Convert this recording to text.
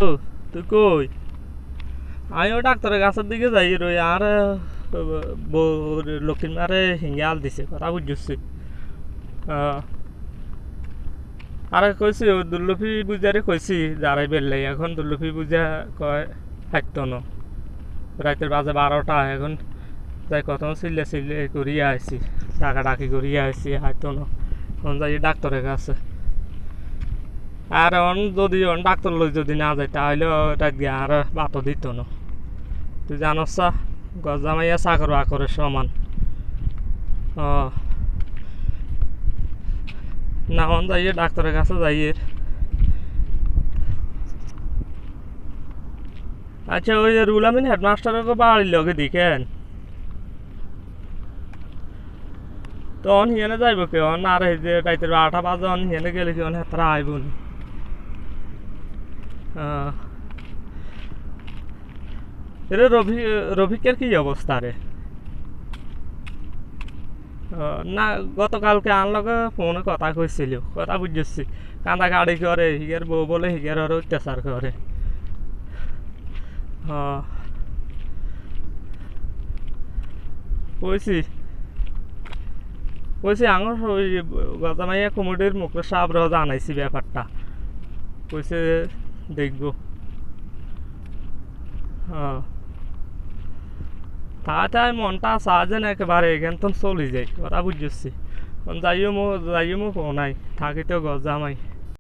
ও তুই কই? আমিও ডাক্তারের কাছের দিকে যাই রই আর লক্ষ্মীমারে হিঙ্গাল দিছে কথা বুঝছি। আরে কইছি ও দুর্লভী বুঝারে কইছি যারাই বেরলাই এখন দুর্লভী বুঝা কয় থাকতো না। রাতের বাজে 12টা এখন যাই কত চিল্লে চিল্লে করিয়া আইছি, টাকা ডাকি করিয়া আইছি হাইতো না। এখন যাই ডাক্তারের কাছে। আর এখন যদি ডাক্তার লই যদি না যাই তাহলে রাত গিয়ে আর বাতো দিত না। তুই জানস গজামাইয়া চাকর বাকরের সমান। ও না এখন যাইয়ে ডাক্তারের কাছে যাইয়ে। আচ্ছা ওই যে রুল আমিন হেডমাস্টারকে বাড়ির লগে দেখেন তো অন হিয়ানে যাইব কে অন আর এই যে রাইতের 12টা বাজে অন হিয়ানে গেলে কি অন হেতারা আইব নি। রে রফিকের কি অবস্থা রে? না গতকালকে আনলগে ফোনে কথা কইছিল, কথা বুঝছি কান্দা কাড়ি করে হিগের বউ বলে হিগের আর অত্যাচার করে। কইছি কইছি আঙর ওই গজামাইয়া কুমুটির মুখে সাবর জানাইছি ব্যাপারটা, কইছে দেখবো। তাই মনটা সাজেন একেবারে এখান তো চলে যায় কথা বুঝছি। যাইও মো ফোন নাই থাকি তো গজামাই।